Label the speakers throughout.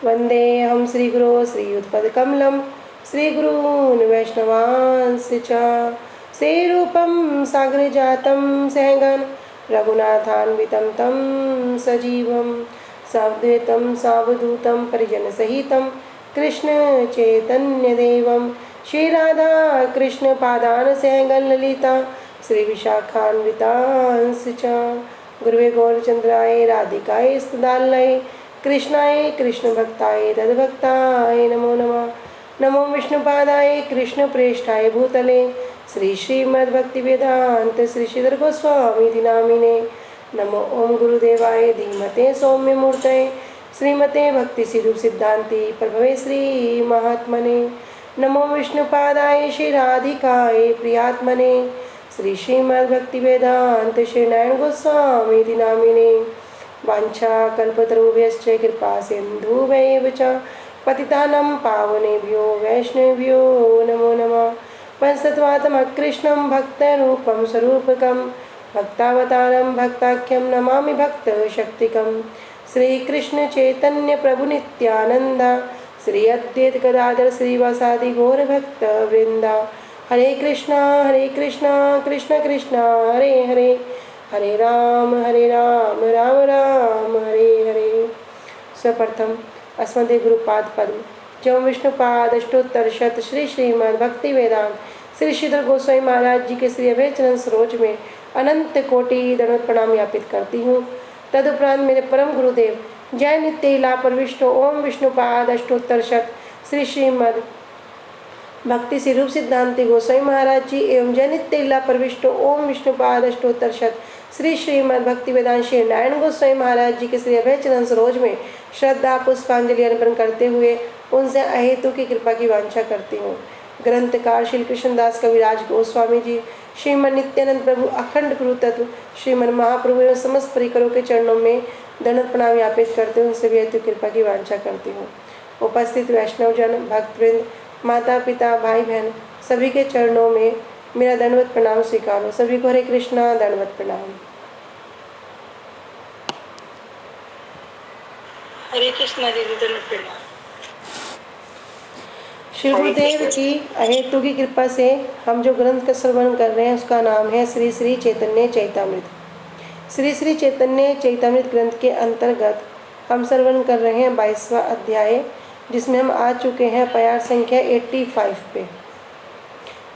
Speaker 1: वन्देऽहं श्रीगुरो श्रीयुतपदकमलं श्रीगुरून् वैष्णवांश्च श्रीरूपं साग्रजातं सहगण रघुनाथान्वितं तं सजीवं साद्वैतं सावधूतं परिजनसहितं कृष्णचैतन्यदेवं श्रीराधा कृष्णपादान् सहगण ललिता श्रीविशाखान्वितांश्च गुरुवे गौरचन्द्राय राधिकाय स्तुदालये कृष्णाय कृष्णभक्ताय तद्भक्ताय नमो नमः। नमो विष्णुपादाय कृष्णप्रेष्ठाय भूतले श्री श्रीमद्भक्तिवेदान्त श्री श्रीधर गोस्वामी नामिने। नमो ओम गुरुदेवाय धीमते सौम्यमूर्तये श्रीमते भक्ति सिद्धि सिद्धांति प्रभवे श्री महात्मने। नमो विष्णुपादाय श्री राधिकाय प्रियात्मने श्री श्रीमद्भक्तिवेदान्त श्री नारायण गोस्वामी नामिने। वाञ्छा कल्पतरुभ्यश्च कृपा सिन्धुभ्यैव च पतितानां पावनेभ्यो वैष्णवेभ्यो नमो नमः। पंचतत्त्वात्मकं कृष्णं भक्तरूपं स्वरूपकं भक्तावतारं भक्ताख्यं नमामि भक्तशक्तिकं श्रीकृष्ण चैतन्य प्रभु नित्यानंद श्री अद्वैत गदाधर श्रीवासादि गौर भक्त वृंदा। हरे कृष्णा कृष्ण कृष्ण हरे हरे हरे राम राम राम हरे हरे। सर्वप्रथम अस्मदे गुरुपाद पद्म जम विष्णुपाद अष्टोत्तर शत श्री श्रीमद् भक्ति वेदांत श्री श्रीधर गोस्वामी महाराज जी के श्री अभय चरण सरोज में अनंत कोटि दंडवत प्रणाम ज्ञापित करती हूँ। तदुपरांत मेरे परम गुरुदेव जय नित्य लीला परविष्णु ओम विष्णुपाद अष्टोत्तर शत श्री श्रीमद् भक्ति श्री रूप सिद्धांति गोस्वामी महाराज जी एवं जय नित्य लीला परविष्णु ओम विष्णुपाद अष्टोत्तर शत श्री श्रीमद् भक्ति वेदांत श्री नारायण गोस्वामी महाराज जी के श्री अभय चरण सरोज में श्रद्धा पुष्पांजलि अर्पण करते हुए उनसे अहेतु की कृपा की वांछा करती हूँ। ग्रंथकार श्री कृष्णदास कविराज गोस्वामी जी श्रीमद नित्यानंद प्रभु अखंड गुरु तत्व श्रीमद महाप्रभु एवं समस्त परिकरों के चरणों में दंडवत प्रणाम ज्ञापित करते हुए उनसे भी अहेतु कृपा की वांछा करती हूँ। उपस्थित वैष्णवजन भक्तवृंद माता पिता भाई बहन सभी के चरणों में मेरा दंडवत प्रणाम स्वीकारो। सभी को हरे कृष्णा दंडवत प्रणाम।
Speaker 2: हरे कृष्णा दीदी दंडवत प्रणाम।
Speaker 1: श्री गुरुदेव की अहेतु की कृपा से हम जो ग्रंथ का श्रवण कर रहे हैं उसका नाम है श्री श्री चैतन्य चैतामृत। श्री श्री चैतन्य चैतामृत ग्रंथ के अंतर्गत हम श्रवण कर रहे हैं 22वां अध्याय, जिसमें हम आ चुके हैं प्यार संख्या 85 पे।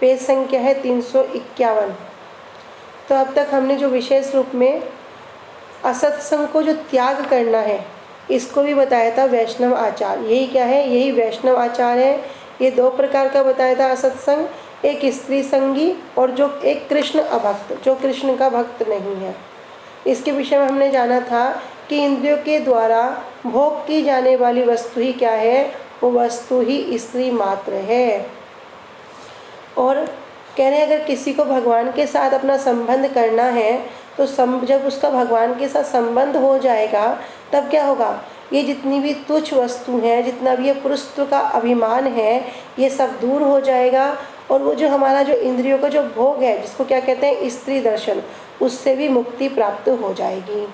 Speaker 1: पेज संख्या है 351। तो अब तक हमने जो विशेष रूप में असत्संग को जो त्याग करना है इसको भी बताया था वैष्णव आचार। यही क्या है? यही वैष्णव आचार है। ये दो प्रकार का बताया था असत्संग, एक स्त्री संगी और जो एक कृष्ण अभक्त, जो कृष्ण का भक्त नहीं है। इसके विषय में हमने जाना था कि इंद्रियों के द्वारा भोग की जाने वाली वस्तु ही क्या है? वो वस्तु ही स्त्री मात्र है। और कह रहे हैं अगर किसी को भगवान के साथ अपना संबंध करना है तो जब उसका भगवान के साथ संबंध हो जाएगा तब क्या होगा? ये जितनी भी तुच्छ वस्तु हैं, जितना भी ये पुरुषत्व का अभिमान है, ये सब दूर हो जाएगा। और वो जो हमारा जो इंद्रियों का जो भोग है, जिसको क्या कहते हैं स्त्री दर्शन, उससे भी मुक्ति प्राप्त हो जाएगी।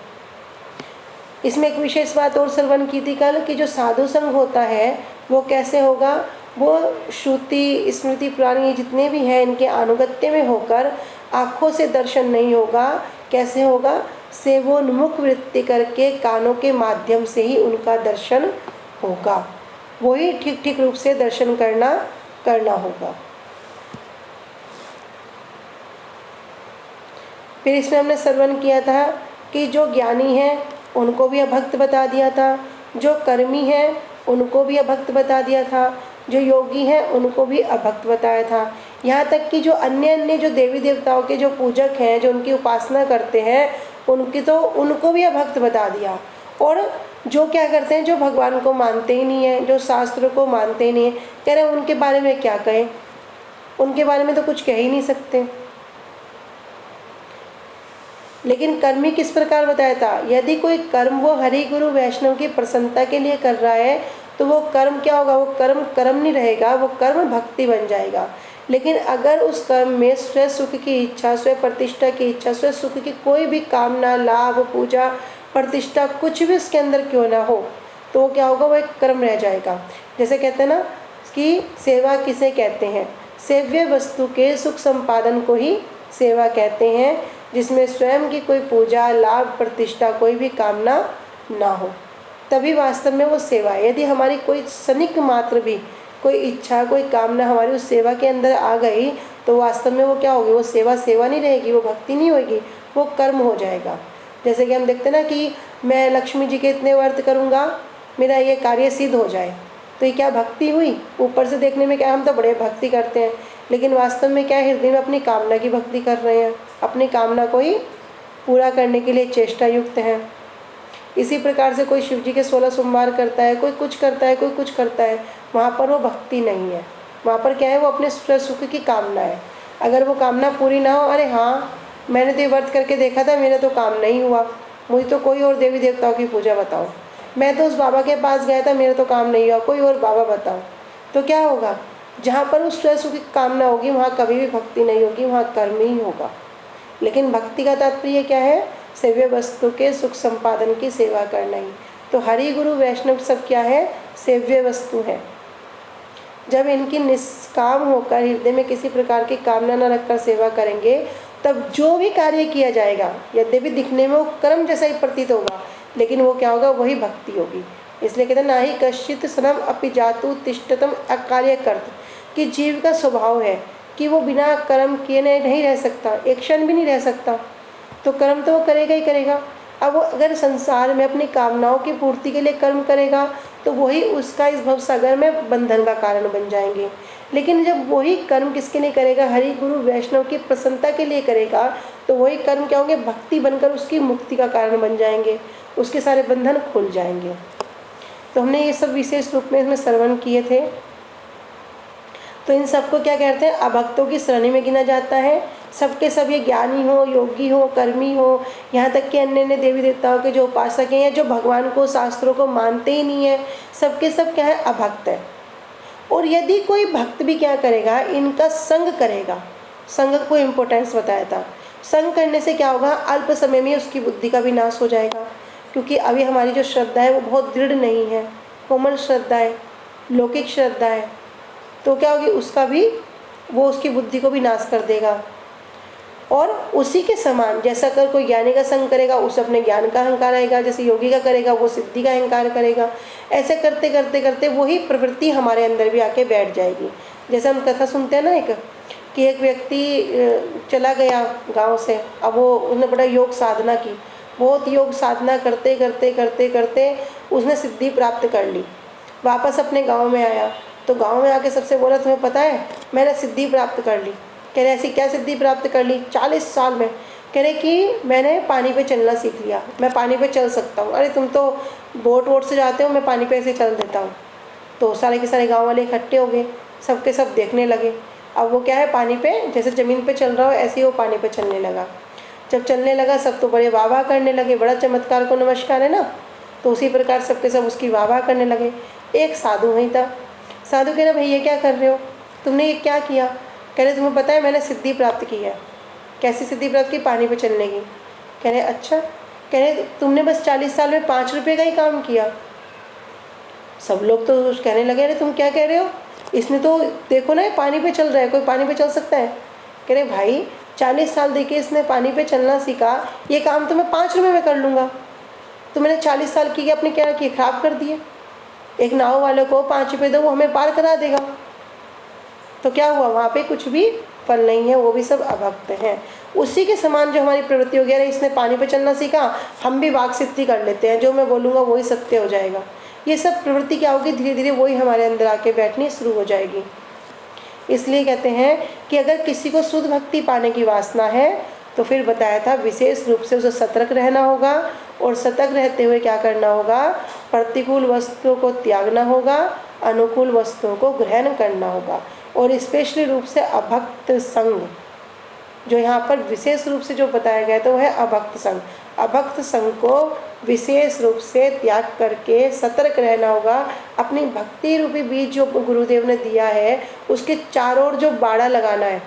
Speaker 1: इसमें एक विशेष बात और श्रवण की थी कल कि जो साधु संग होता है वो कैसे होगा? वो श्रुति स्मृति पुराण ये जितने भी हैं इनके अनुगत्य में होकर आँखों से दर्शन नहीं होगा। कैसे होगा? सेवोन्मुख वृत्ति करके कानों के माध्यम से ही उनका दर्शन होगा। वही ठीक ठीक रूप से दर्शन करना होगा। फिर इसमें हमने श्रवण किया था कि जो ज्ञानी हैं उनको भी अभक्त बता दिया था, जो कर्मी हैं उनको भी अभक्त बता दिया था, जो योगी हैं उनको भी अभक्त बताया था। यहाँ तक कि जो अन्य जो देवी देवताओं के जो पूजक हैं, जो उनकी उपासना करते हैं, उनको भी अभक्त बता दिया। और जो क्या करते हैं, जो भगवान को मानते ही नहीं हैं, जो शास्त्रों को मानते ही नहीं हैं, कह रहे हैं उनके बारे में क्या कहें? उनके बारे में तो कुछ कह ही नहीं सकते। लेकिन कर्मी किस प्रकार बताया था? यदि कोई कर्म वो हरि गुरु वैष्णव की प्रसन्नता के लिए कर रहा है तो वो कर्म क्या होगा? वो कर्म नहीं रहेगा, वो कर्म भक्ति बन जाएगा। लेकिन अगर उस कर्म में स्व सुख की इच्छा, स्व प्रतिष्ठा की इच्छा, स्व सुख की कोई भी कामना, लाभ, पूजा, प्रतिष्ठा कुछ भी उसके अंदर क्यों ना हो, तो वो क्या होगा, वो एक कर्म रह जाएगा। जैसे कहते हैं ना कि सेवा किसे कहते हैं, सेव्य वस्तु के सुख संपादन को ही सेवा कहते हैं, जिसमें स्वयं की कोई पूजा लाभ प्रतिष्ठा कोई भी कामना ना हो, तभी वास्तव में वो सेवा है। यदि हमारी कोई क्षणिक मात्र भी कोई इच्छा कोई कामना हमारी उस सेवा के अंदर आ गई तो वास्तव में वो क्या होगी, वो सेवा सेवा नहीं रहेगी, वो भक्ति नहीं होगी, वो कर्म हो जाएगा। जैसे कि हम देखते हैं ना कि मैं लक्ष्मी जी के इतने व्रत करूँगा मेरा ये कार्य सिद्ध हो जाए, तो ये क्या भक्ति हुई। ऊपर से देखने में क्या हम तो बड़े भक्ति करते हैं, लेकिन वास्तव में क्या हृदय में अपनी कामना की भक्ति कर रहे हैं, अपनी कामना को ही पूरा करने के लिए चेष्टा युक्त हैं। इसी प्रकार से कोई शिव जी के 16 सोमवार करता है, कोई कुछ करता है, कोई कुछ करता है, वहाँ पर वो भक्ति नहीं है, वहाँ पर क्या है, वो अपने सुख की कामना है। अगर वो कामना पूरी ना हो, अरे हाँ मैंने तो ये व्रत करके देखा था, मेरा तो काम नहीं हुआ, मुझे तो कोई और देवी देवताओं की पूजा बताओ, मैं तो उस बाबा के पास गया था, मेरा तो काम नहीं हुआ, कोई और बाबा बताओ, तो क्या होगा, जहाँ पर उस सुख की कामना होगी वहाँ कभी भी भक्ति नहीं होगी, वहाँ कर्म ही होगा। लेकिन भक्ति का तात्पर्य क्या है, सेव्य वस्तु के सुख संपादन की सेवा करना ही। तो हरि गुरु वैष्णव सब क्या है, सेव्य वस्तु है। जब इनकी निष्काम होकर हृदय में किसी प्रकार की कामना न रखकर सेवा करेंगे, तब जो भी कार्य किया जाएगा यद्यपि दिखने में वो कर्म जैसा ही प्रतीत होगा, लेकिन वो क्या होगा, वही भक्ति होगी। इसलिए कहते हैं ना ही कश्चित सनम अपि जातु तिष्ठतम अकार्य कर्त, कि जीव का स्वभाव है कि वो बिना कर्म किए नहीं रह सकता, एक क्षण भी नहीं रह सकता, तो कर्म तो वो करेगा ही करेगा। अब वो अगर संसार में अपनी कामनाओं की पूर्ति के लिए कर्म करेगा तो वही उसका इस भवसागर में बंधन का कारण बन जाएंगे। लेकिन जब वही कर्म किसके लिए करेगा, हरि गुरु वैष्णव की प्रसन्नता के लिए करेगा, तो वही कर्म क्या होंगे, भक्ति बनकर उसकी मुक्ति का कारण बन जाएंगे, उसके सारे बंधन खुल जाएंगे। तो हमने ये सब विशेष रूप में इसमें श्रवण किए थे। तो इन सबको क्या कहते हैं, अभक्तों की श्रेणी में गिना जाता है। सबके सब ये ज्ञानी हो, योगी हो, कर्मी हो, यहाँ तक कि अन्य अन्य देवी देवताओं के जो उपासक हैं या जो भगवान को शास्त्रों को मानते ही नहीं है, सबके सब क्या है, अभक्त है। और यदि कोई भक्त भी क्या करेगा, इनका संग करेगा, संग को इम्पोर्टेंस बताया था। संग करने से क्या होगा, अल्प समय में उसकी बुद्धि का भी नाश हो जाएगा, क्योंकि अभी हमारी जो श्रद्धा है वो बहुत दृढ़ नहीं है, कोमल श्रद्धा है, लौकिक श्रद्धा है, तो क्या होगी, उसका भी वो उसकी बुद्धि को भी नाश कर देगा। और उसी के समान जैसा अगर कोई ज्ञानी का संग करेगा उसे अपने ज्ञान का अहंकार आएगा, जैसे योगी का करेगा वो सिद्धि का अहंकार करेगा। ऐसे करते करते करते वही प्रवृत्ति हमारे अंदर भी आके बैठ जाएगी। जैसे हम कथा सुनते हैं ना कि एक व्यक्ति चला गया गांव से, अब वो उसने बड़ा योग साधना की, बहुत योग साधना करते करते करते करते उसने सिद्धि प्राप्त कर ली। वापस अपने गाँव में आया तो गाँव में आके सबसे बोला, तुम्हें पता है मैंने सिद्धि प्राप्त कर ली। कह रहे ऐसी क्या सिद्धि प्राप्त कर ली, 40 साल में। कह रहे कि मैंने पानी पे चलना सीख लिया, मैं पानी पे चल सकता हूँ। अरे तुम तो बोट वोट से जाते हो, मैं पानी पे ऐसे चल देता हूँ। तो सारे के सारे गांव वाले इकट्ठे हो गए, सबके सब देखने लगे। अब वो क्या है, पानी पे जैसे ज़मीन पे चल रहा हो ऐसे ही वो पानी पे चलने लगा। जब चलने लगा सब तो बड़े वाह वाह करने लगे, बड़ा चमत्कार को नमस्कार है ना। तो उसी प्रकार सबके सब उसकी वाह वाह करने लगे। एक साधु वहीं था। साधु कह रहे भैया क्या कर रहे हो, तुमने ये क्या किया। कह रहे तुम्हें पता है मैंने सिद्धि प्राप्त की है। कैसी सिद्धि प्राप्त की, पानी पे चलने की। कह रहे अच्छा। कह रहे तुमने बस 40 साल में 5 रुपये का ही काम किया। सब लोग तो कहने लगे अरे तुम क्या कह रहे हो, इसने तो देखो ना पानी पे चल रहा है, कोई पानी पे चल सकता है। कह रहे भाई 40 साल देखिए इसने पानी पे चलना सीखा, ये काम तो मैं 5 रुपये में कर लूँगा। तो मैंने 40 साल की अपने क्या किए, खराब कर दिए। एक नाव वाले को 5 रुपये दो, वो हमें पार करा देगा। तो क्या हुआ, वहाँ पे कुछ भी फल नहीं है, वो भी सब अभक्त हैं। उसी के समान जो हमारी प्रवृत्ति हो गया, इसने पानी पे चलना सीखा, हम भी वाक सिद्धि कर लेते हैं, जो मैं बोलूँगा वही सत्य हो जाएगा। ये सब प्रवृत्ति क्या होगी, धीरे धीरे वही हमारे अंदर आके बैठनी शुरू हो जाएगी। इसलिए कहते हैं कि अगर किसी को शुद्ध भक्ति पाने की वासना है तो फिर बताया था विशेष रूप से उसे सतर्क रहना होगा, और सतर्क रहते हुए क्या करना होगा, प्रतिकूल वस्तुओं को त्यागना होगा, अनुकूल वस्तुओं को ग्रहण करना होगा। और स्पेशली रूप से अभक्त संग, जो यहाँ पर विशेष रूप से जो बताया गया तो वह है अभक्त संग। अभक्त संग को विशेष रूप से त्याग करके सतर्क रहना होगा। अपनी भक्ति रूपी बीज जो गुरुदेव ने दिया है उसके चारों ओर जो बाड़ा लगाना है,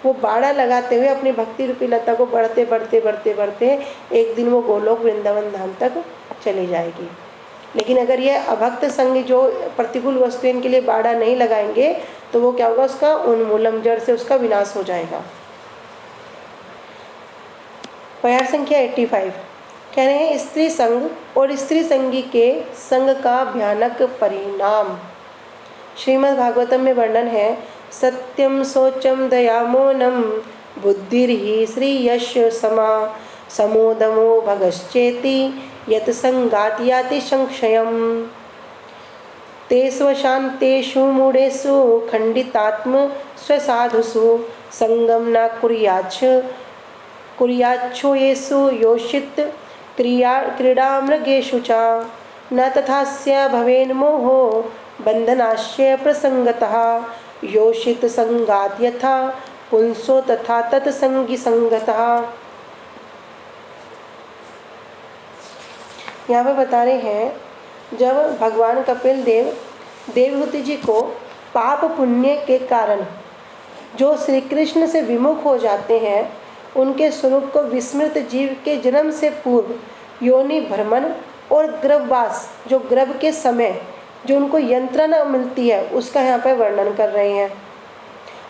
Speaker 1: वो बाड़ा लगाते हुए अपनी भक्ति रूपी लता को बढ़ते बढ़ते बढ़ते बढ़ते एक दिन वो गोलोक वृंदावन धाम तक चली जाएगी। लेकिन अगर ये अभक्त संग जो प्रतिकूल वस्तु इनके लिए बाड़ा नहीं लगाएंगे तो वो क्या होगा, उसका उन्मूलन, जड़ से उसका विनाश हो जाएगा। प्रयार संख्या 85 कह रहे हैं स्त्री संग और स्त्री संगी के संग का भयानक परिणाम। श्रीमद् भागवतम में वर्णन है, सत्यम शौचम दया मौनम बुद्धिर्हि श्री यश समा समोदमो भगश्चेति यत संगात याति संक्षयम। तेषु शान्तेषु मूढेषु खंडितात्म स्वसाधुषु संगम न कुर्याच्छो येषु योषित क्रीडामृगेषु च न तथास्य भवेन् मोहो बंधनाश्य प्रसंगतः योषित संगात यथा पुंसो तथा तत्संगी संगतः। यहाँ पर बता रहे हैं, जब भगवान कपिल देव देवहूति जी को पाप पुण्य के कारण जो श्री कृष्ण से विमुख हो जाते हैं, उनके स्वरूप को विस्मृत जीव के जन्म से पूर्व योनि भ्रमण और गर्भवास, जो गर्भ के समय जो उनको यंत्रणा मिलती है, उसका यहाँ पर वर्णन कर रहे हैं।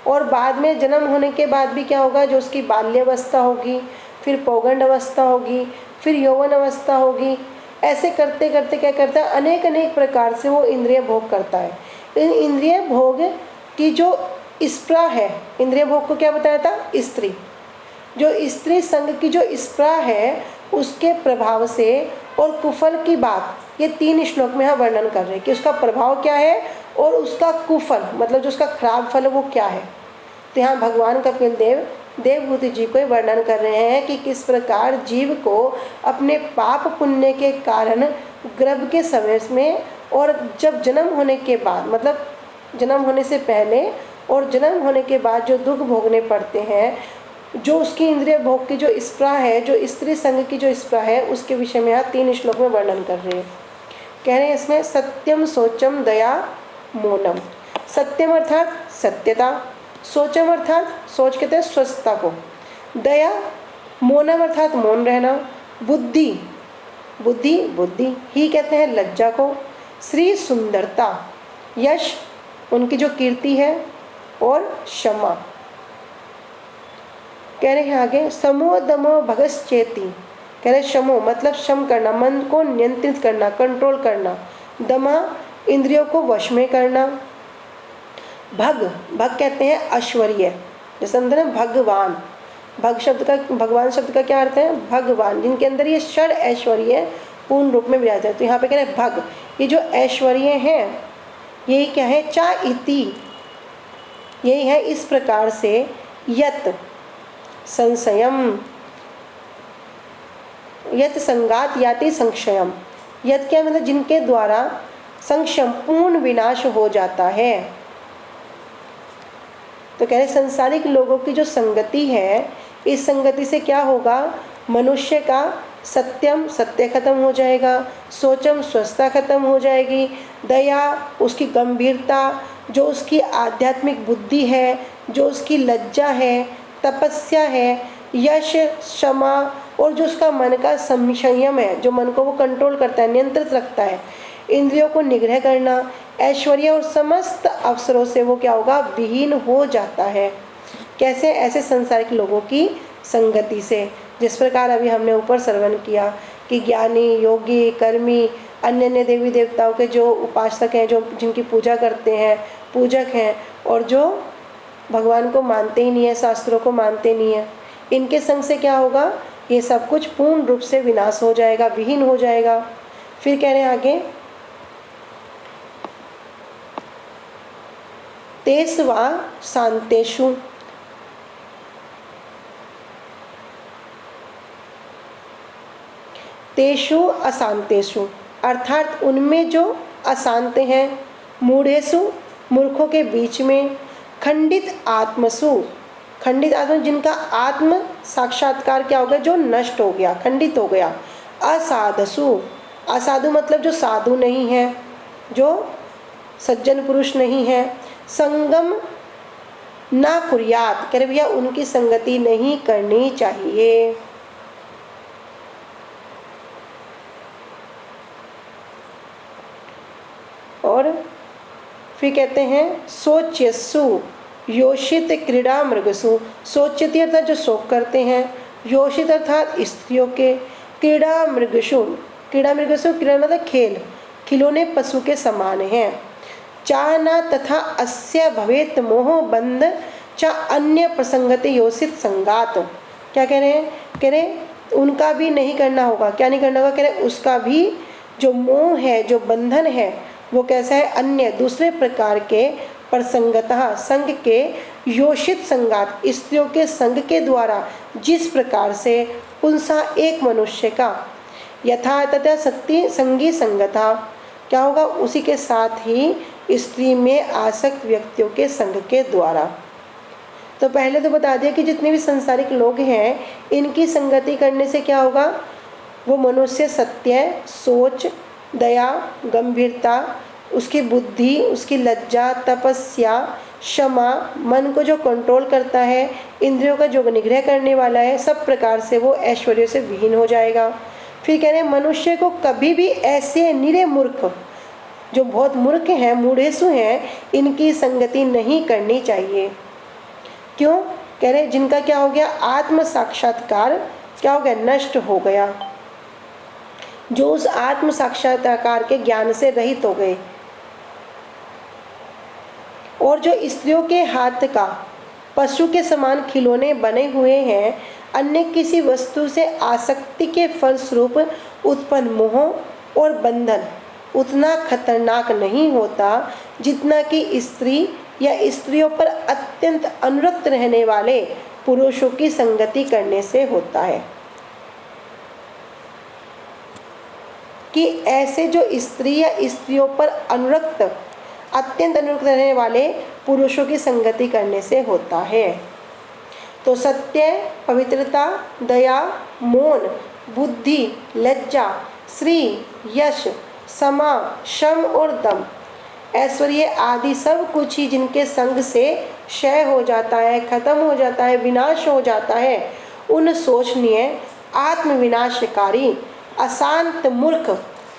Speaker 1: और बाद में जन्म होने के बाद भी क्या होगा, जो उसकी बाल्यावस्था होगी, फिर पौगंड अवस्था होगी, फिर यौवन अवस्था होगी, ऐसे करते करते क्या करता है, अनेक अनेक प्रकार से वो इंद्रिय भोग करता है। इन इंद्रिय भोग की जो स्पृहा है, इंद्रिय भोग को क्या बताया था, स्त्री, जो स्त्री संग की जो स्पृहा है, उसके प्रभाव से और कुफल की बात ये 3 श्लोक में यहाँ वर्णन कर रहे हैं कि उसका प्रभाव क्या है और उसका कुफल मतलब जो उसका खराब फल है वो क्या है। तो यहाँ भगवान कपिल देव देवहूति जी को वर्णन कर रहे हैं कि किस प्रकार जीव को अपने पाप पुण्य के कारण गर्भ के समय में और जब जन्म होने के बाद, मतलब जन्म होने से पहले और जन्म होने के बाद जो दुख भोगने पड़ते हैं, जो उसकी इंद्रिय भोग की जो स्पृहा है, जो स्त्री संग की जो स्पृहा है, उसके विषय में यहाँ 3 श्लोक में वर्णन कर रहे हैं। कह रहे हैं इसमें सत्यम शौचम दया मौनम। सत्यम अर्थात सत्यता, शौचम अर्थात सोच कहते हैं स्वस्थता को, दया मौनम अर्थात मौन रहना, बुद्धि बुद्धि ही कहते हैं लज्जा को, श्री सुंदरता, यश उनकी जो कीर्ति है, और क्षमा। कह रहे हैं आगे समो दमो भगश्चेति, कह रहे शमो मतलब शम करना, मन को नियंत्रित करना, कंट्रोल करना, दमा इंद्रियों को वश में करना, भग कहते हैं ऐश्वर्य, जैसे अंदर है भगवान, भग शब्द का, भगवान शब्द का क्या अर्थ है, भगवान, जिनके अंदर ये षड ऐश्वर्य पूर्ण रूप में विराजते हैं। तो यहाँ पे कह रहे हैं भग, ये जो ऐश्वर्य हैं यही क्या है, चा इति, यही है इस प्रकार से, यत संशयम, यत संगात याति संक्षयम, यत क्या मतलब जिनके द्वारा संक्षम पूर्ण विनाश हो जाता है। तो कह रहे संसारिक लोगों की जो संगति है, इस संगति से क्या होगा, मनुष्य का सत्यम सत्य खत्म हो जाएगा, सोचम स्वस्थता खत्म हो जाएगी, दया उसकी गंभीरता, जो उसकी आध्यात्मिक बुद्धि है, जो उसकी लज्जा है, तपस्या है, यश क्षमा, और जो उसका मन का संयम है, जो मन को वो कंट्रोल करता है, नियंत्रित रखता है, इंद्रियों को निग्रह करना, ऐश्वर्य और समस्त अवसरों से वो क्या होगा, विहीन हो जाता है। कैसे, ऐसे संसारिक लोगों की संगति से, जिस प्रकार अभी हमने ऊपर श्रवण किया कि ज्ञानी, योगी, कर्मी, अन्य देवी देवताओं के जो उपासक हैं, जो जिनकी पूजा करते हैं, पूजक हैं, और जो भगवान को मानते ही नहीं है, शास्त्रों को मानते नहीं है, इनके संग से क्या होगा, ये सब कुछ पूर्ण रूप से विनाश हो जाएगा, विहीन हो जाएगा। फिर कह रहे हैं आगे, तेस्वा शांतेषु, तेषु अशांतेषु अर्थात उनमें जो अशांत हैं, मूढ़ेषु मूर्खों के बीच में, खंडित आत्मसु, खंडित आत्मा जिनका आत्म साक्षात्कार क्या हो गया, जो नष्ट हो गया, खंडित हो गया, असाधसु, असाधु मतलब जो साधु नहीं है, जो सज्जन पुरुष नहीं है, संगम ना कुर्यात, कह रहे भैया उनकी संगति नहीं करनी चाहिए। और फिर कहते हैं शोच्यसु योषित क्रीड़ा मृगसु। शोच्यति अर्थात जो शोक करते हैं, योषित अर्थात स्त्रियों के, क्रीड़ा मृगसु, क्रीड़ा मृगसु, क्रीड़ा मतलब खेल, खिलौने पशु के समान हैं। चाहना तथा अस्य भवेत मोह बंध चा अन्य प्रसंगति योषित संगात। क्या कह रहे हैं? कह रहे उनका भी नहीं करना होगा। क्या नहीं करना होगा? कह रहे उसका भी जो मोह है, जो बंधन है, वो कैसा है? अन्य दूसरे प्रकार के प्रसंगतः संग के योषित संगात, स्त्रियों के संग के द्वारा जिस प्रकार से पुंसा एक मनुष्य का यथा तथा सत्य संगी संगता, क्या होगा? उसी के साथ ही स्त्री में आसक्त व्यक्तियों के संग के द्वारा। तो पहले तो बता दिया कि जितने भी संसारिक लोग हैं इनकी संगति करने से क्या होगा? वो मनुष्य सत्य, सोच, दया, गंभीरता, उसकी बुद्धि, उसकी लज्जा, तपस्या, क्षमा, मन को जो कंट्रोल करता है, इंद्रियों का जो निग्रह करने वाला है, सब प्रकार से वो ऐश्वर्य से विहीन हो जाएगा। फिर कह रहे हैं मनुष्य को कभी भी ऐसे निरे मूर्ख, जो बहुत मूर्ख हैं, मूढ़ेसु हैं, इनकी संगति नहीं करनी चाहिए। क्यों? कह रहे जिनका क्या हो गया? आत्म साक्षात्कार क्या हो गया? नष्ट हो गया, जो उस आत्म साक्षात्कार के ज्ञान से रहित हो गए। और जो स्त्रियों के हाथ का पशु के समान खिलौने बने हुए हैं, अन्य किसी वस्तु से आसक्ति के फलस्वरूप उत्पन्न मोह और बंधन उतना खतरनाक नहीं होता जितना कि स्त्री या स्त्रियों पर अत्यंत अनुरक्त रहने वाले पुरुषों की संगति करने से होता है। कि ऐसे जो स्त्री या स्त्रियों पर अनुरक्त, अत्यंत अनुरक्त रहने वाले पुरुषों की संगति करने से होता है। तो सत्य, पवित्रता, दया, मौन, बुद्धि, लज्जा, श्री, यश, समा, शम और दम, ऐश्वर्य आदि सब कुछ ही जिनके संग से क्षय हो जाता है, खत्म हो जाता है, विनाश हो जाता है, उन शोचनीय, आत्मविनाशकारी, अशांत, मूर्ख,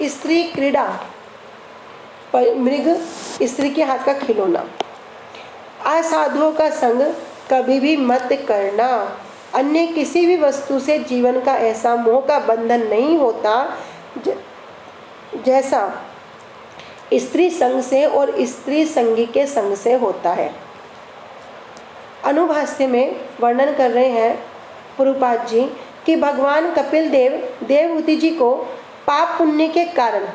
Speaker 1: स्त्री क्रीड़ा, मृग, स्त्री के हाथ का खिलौना, असाधुओं का संग कभी भी मत करना। अन्य किसी भी वस्तु से जीवन का ऐसा मोह का बंधन नहीं होता जैसा स्त्री संग से और स्त्री संगी के संग से होता है। अनुभाष्य में वर्णन कर रहे हैं प्रभुपाद जी कि भगवान कपिल देव देवहूति जी को पाप पुण्य के कारण,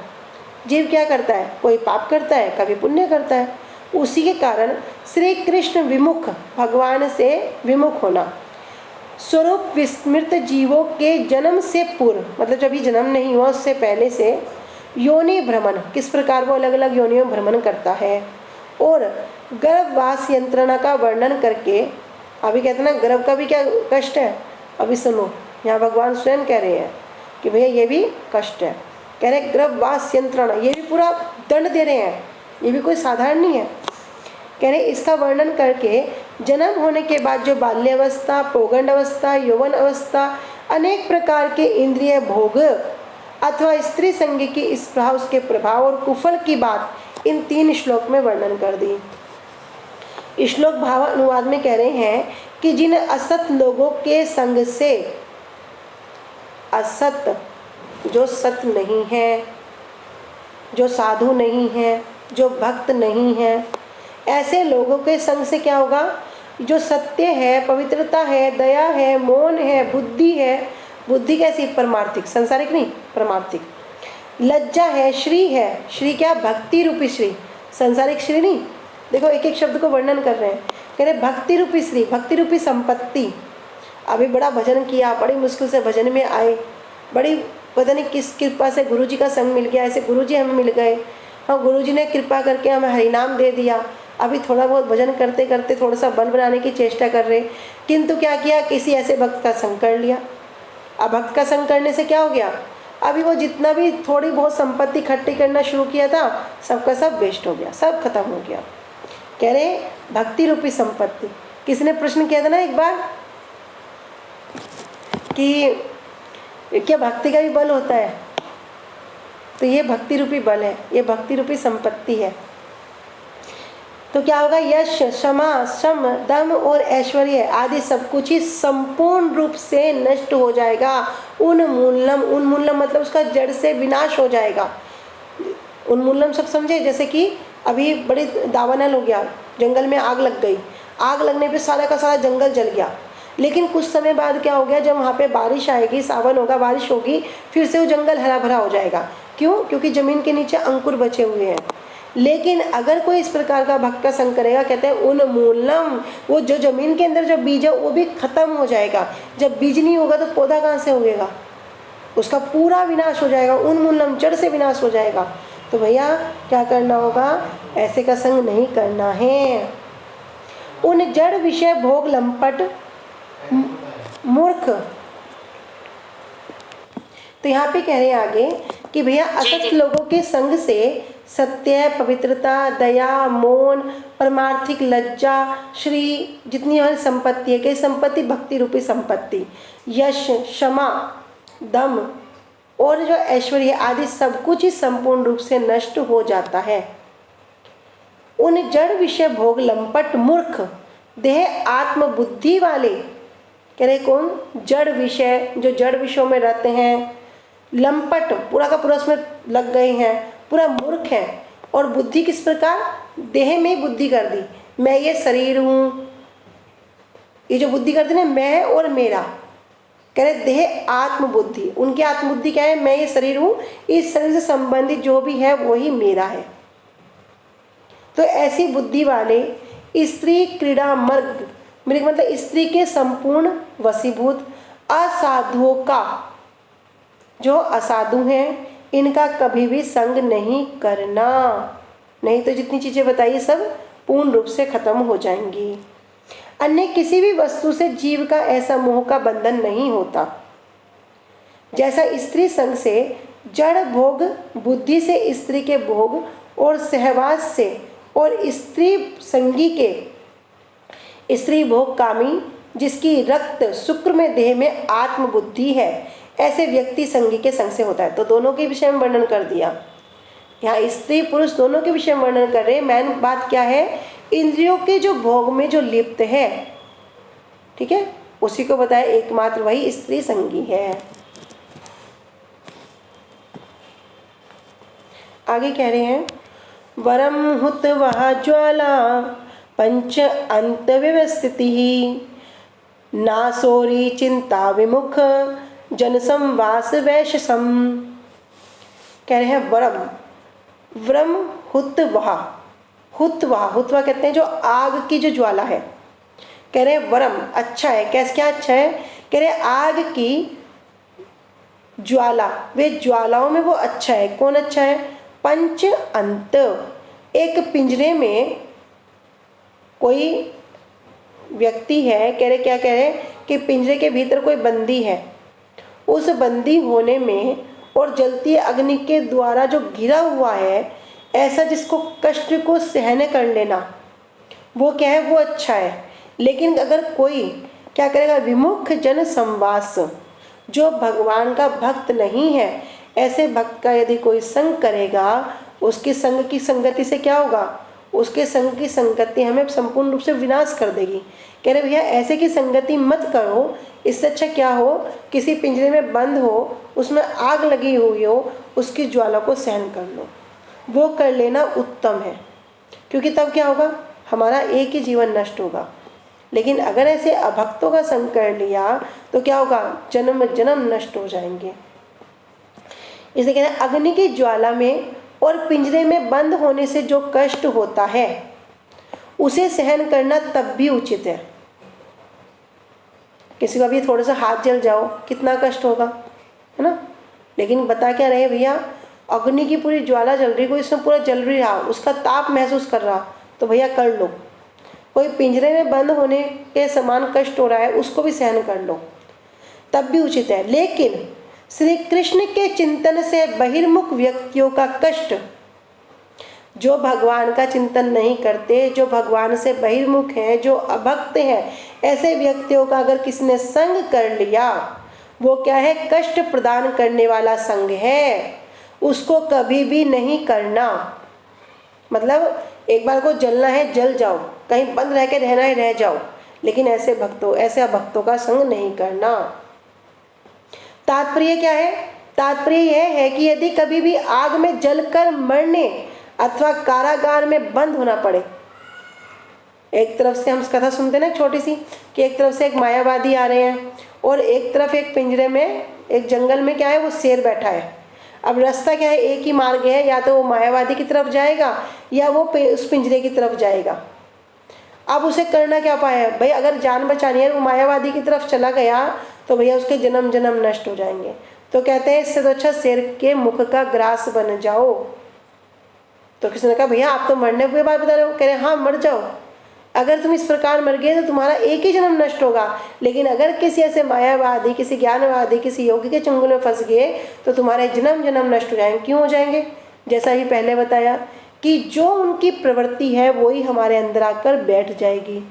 Speaker 1: जीव क्या करता है? कोई पाप करता है, कभी पुण्य करता है, उसी के कारण श्री कृष्ण विमुख, भगवान से विमुख होना, स्वरूप विस्मृत जीवों के जन्म से पूर्व, मतलब जब भी जन्म नहीं हुआ उससे पहले से योनि भ्रमण, किस प्रकार वो अलग अलग योनियों में भ्रमण करता है, और गर्भवास यंत्रणा का वर्णन करके, अभी कहते हैं ना गर्भ का भी क्या कष्ट है, अभी सुनो, यहाँ भगवान स्वयं कह रहे हैं कि भैया ये भी कष्ट है। कह रहे गर्भवास यंत्रणा, ये भी पूरा दंड दे रहे हैं, ये भी कोई साधारण नहीं है। कह रहे इसका वर्णन करके जन्म होने के बाद जो बाल्यावस्था, पौगंड अवस्था, यौवन अवस्था, अनेक प्रकार के इंद्रिय भोग अथवा स्त्री संग की स्पृहा, उसके प्रभाव और कुफल की बात इन 3 श्लोक में वर्णन कर दी। श्लोक भाव अनुवाद में कह रहे हैं कि जिन असत लोगों के संग से, असत जो सत नहीं है, जो साधु नहीं है, जो भक्त नहीं है, ऐसे लोगों के संग से क्या होगा? जो सत्य है, पवित्रता है, दया है, मौन है, बुद्धि है, बुद्धि कैसी? परमार्थिक, संसारिक नहीं, परमार्थिक, लज्जा है, श्री है, श्री क्या? भक्ति रूपी श्री, संसारिक श्री नहीं। देखो एक एक शब्द को वर्णन कर रहे हैं, कह रहे भक्ति रूपी श्री, भक्ति रूपी संपत्ति। अभी बड़ा भजन किया, बड़ी मुश्किल से भजन में आए, बड़ी पता नहीं किस कृपा से गुरुजी का संग मिल गया, ऐसे गुरुजी हमें मिल गए, हाँ गुरुजी ने कृपा करके हमें हरिनाम दे दिया। अभी थोड़ा बहुत भजन करते करते थोड़ा सा बल बनाने की चेष्टा कर रहे, किंतु क्या किया? किसी ऐसे भक्त का संग कर लिया। अब भक्त का संग करने से क्या हो गया? अभी वो जितना भी थोड़ी बहुत संपत्ति इकट्ठी करना शुरू किया था, सबका सब वेस्ट हो गया, सब खत्म हो गया। कह रहे भक्ति रूपी संपत्ति। किसी ने प्रश्न किया था ना एक बार कि क्या भक्ति का भी बल होता है? तो ये भक्ति रूपी बल है, ये भक्ति रूपी संपत्ति है। तो क्या होगा, यश, क्षमा, सम, दम और ऐश्वर्य आदि सब कुछ ही संपूर्ण रूप से नष्ट हो जाएगा। उन्मूलनम मतलब उसका जड़ से विनाश हो जाएगा। उन्मूलनम सब समझे, जैसे कि अभी बड़ी दावानल हो गया, जंगल में आग लग गई, आग लगने पे सारा का सारा जंगल जल गया। लेकिन कुछ समय बाद क्या हो गया, जब वहाँ पे बारिश आएगी, सावन होगा, बारिश होगी, फिर से वो जंगल हरा भरा हो जाएगा। क्यों? क्योंकि ज़मीन के नीचे अंकुर बचे हुए हैं। लेकिन अगर कोई इस प्रकार का भक्त का संग करेगा, कहते हैं उन्मूलनम, वो जो ज़मीन के अंदर जो बीज है वो भी खत्म हो जाएगा। जब बीज नहीं होगा तो पौधा कहाँ से उगेगा, उसका पूरा विनाश हो जाएगा। उन्मूलनम, जड़ से विनाश हो जाएगा। तो भैया क्या करना होगा, ऐसे का संग नहीं करना है। उन जड़ विषय भोग लंपट मूर्ख, तो यहाँ पे कह रहे हैं आगे कि भैया असत लोगों के संग से सत्य, पवित्रता, दया, मौन, परमार्थिक लज्जा, श्री, जितनी हमारी संपत्ति है, कि संपत्ति भक्ति रूपी संपत्ति, यश, क्षमा, दम और जो ऐश्वर्य आदि सब कुछ ही संपूर्ण रूप से नष्ट हो जाता है। उन जड़ विषय भोग लंपट मूर्ख देह आत्म बुद्धि वाले, कह रहे कौन, जड़ विषय, जो जड़ विषयों में रहते हैं, लंपट पूरा का पूरा उसमें लग गए हैं, पूरा मूर्ख है। और बुद्धि किस प्रकार, देह में ही बुद्धि कर दी, मैं ये शरीर हूँ, ये जो बुद्धि करते ना, मैं और मेरा, कह रहे देह आत्म बुद्धि, उनकी आत्म बुद्धि क्या है, मैं ये शरीर हूँ, इस शरीर से संबंधित जो भी है वही मेरा है। तो ऐसी बुद्धि वाले स्त्री क्रीड़ा मर्ग, मेरे मतलब स्त्री के संपूर्ण वशीभूत असाधुओं का, जो असाधु हैं, इनका कभी भी संग नहीं करना, नहीं तो जितनी चीज़ें बताइए सब पूर्ण रूप से खत्म हो जाएंगी। अन्य किसी भी वस्तु से जीव का ऐसा मोह का बंधन नहीं होता जैसा स्त्री संग से जड़ भोग, बुद्धि से स्त्री के भोग और सहवास से, और स्त्री संगी के स्त्री भोग कामी, जिसकी रक्त शुक्र में देह में आत्म बुद्धि है, ऐसे व्यक्ति संगी के संग से होता है। तो दोनों के विषय में वर्णन कर दिया, यहाँ स्त्री पुरुष दोनों के विषय में वर्णन कर रहे हैं। मेन बात क्या है, इंद्रियों के जो भोग में जो लिप्त है, ठीक है, उसी को बताया, एकमात्र वही स्त्री संगी है। आगे कह रहे हैं, वरम हुत वह ज्वाला पंच अंत व्यवस्थिति, नासोरी चिंता विमुख जन संवास वैशसम। कह रहे हैं वरम, व्रम हुतवा, हुतवा, हुतवा कहते हैं जो आग की जो ज्वाला है। कह रहे हैं वरम अच्छा है, कैसे, क्या अच्छा है, कह रहे आग की ज्वाला, वे ज्वालाओं में वो अच्छा है। कौन अच्छा है, पंच अंत, एक पिंजरे में कोई व्यक्ति है, कह रहे क्या कह रहे कि पिंजरे के भीतर कोई बंदी है, उस बंदी होने में और जलती अग्नि के द्वारा जो घिरा हुआ है, ऐसा जिसको कष्ट को सहन कर लेना, वो क्या है, वो अच्छा है। लेकिन अगर कोई क्या करेगा, विमुख जन संवास, जो भगवान का भक्त नहीं है, ऐसे भक्त का यदि कोई संग करेगा, उसके संग की संगति से क्या होगा, उसके संग की संगति हमें संपूर्ण रूप से विनाश कर देगी। कह रहे भैया ऐसे की संगति मत करो, इससे अच्छा क्या हो, किसी पिंजरे में बंद हो, उसमें आग लगी हुई हो, उसकी ज्वाला को सहन कर लो, वो कर लेना उत्तम है। क्योंकि तब क्या होगा, हमारा एक ही जीवन नष्ट होगा। लेकिन अगर ऐसे अभक्तों का संग कर लिया तो क्या होगा, जन्म जन्म नष्ट हो जाएंगे। इसलिए कहते हैं अग्नि की ज्वाला में और पिंजरे में बंद होने से जो कष्ट होता है, उसे सहन करना तब भी उचित है। किसी का भी थोड़ा सा हाथ जल जाओ, कितना कष्ट होगा, है ना। लेकिन बता क्या रहे भैया, अग्नि की पूरी ज्वाला जल रही, कोई इसमें पूरा जल रहा, उसका ताप महसूस कर रहा, तो भैया कर लो। कोई पिंजरे में बंद होने के समान कष्ट हो रहा है, उसको भी सहन कर लो, तब भी उचित है। लेकिन श्री कृष्ण के चिंतन से बहिर्मुख व्यक्तियों का कष्ट, जो भगवान का चिंतन नहीं करते, जो भगवान से बहिर्मुख हैं, जो अभक्त हैं, ऐसे व्यक्तियों का अगर किसी ने संग कर लिया, वो क्या है, कष्ट प्रदान करने वाला संग है। उसको कभी भी नहीं करना। मतलब एक बार को जलना है जल जाओ, कहीं बंद रह के रहना है रह जाओ, लेकिन ऐसे भक्तों का संग नहीं करना। तात्पर्य क्या है? तात्पर्य यह है कि यदि कभी भी आग में जलकर मरने अथवा कारागार में बंद होना पड़े, एक तरफ से हम कथा सुनते ना छोटी सी कि एक तरफ से एक मायावादी आ रहे हैं और एक तरफ एक पिंजरे में, एक जंगल में क्या है, वो शेर बैठा है। अब रास्ता क्या है, एक ही मार्ग है, या तो वो मायावादी की तरफ जाएगा या वो उस पिंजरे की तरफ जाएगा। अब उसे करना क्या उपाय है भाई? अगर जान बचानी है, वो मायावादी की तरफ चला गया तो भैया उसके जन्म जन्म नष्ट हो जाएंगे। तो कहते हैं इससे तो अच्छा शेर के मुख का ग्रास बन जाओ। तो किसी ने कहा भैया आप तो मरने के बाद बता रहे हो। कह रहे हाँ मर जाओ, अगर तुम इस प्रकार मर गए तो तुम्हारा एक ही जन्म नष्ट होगा, लेकिन अगर किसी ऐसे मायावादी, किसी ज्ञानवादी, किसी योगी के चंगुल में फंस गए तो तुम्हारे जन्म जन्म नष्ट हो जाएंगे। क्यों हो जाएंगे? जैसा ही पहले बताया कि जो उनकी प्रवृत्ति है वही हमारे अंदर आकर बैठ जाएगी।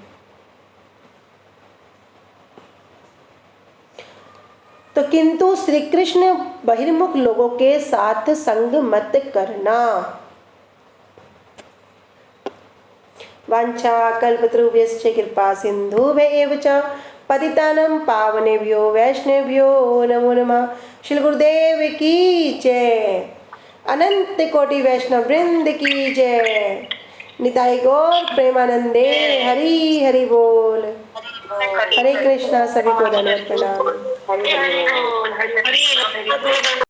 Speaker 1: तो किंतु श्री कृष्ण बहिर्मुख लोगों के साथ संग मत करना। वांछा कल्पतरुभ्यश्च कृपा सिंधुभ्यैव च पतितानं पावनेभ्यो वैष्णवेभ्यो नमो नमः। श्री गुरुदेव की जय, अनंत कोटि वैष्णव वृंद की जय। निताई गौर प्रेमानंदे हरि हरि बोल। हरे कृष्णा। सभी को धन्यवाद प्रणाम।
Speaker 2: हरि हरि बोल, हरि हरि बोल।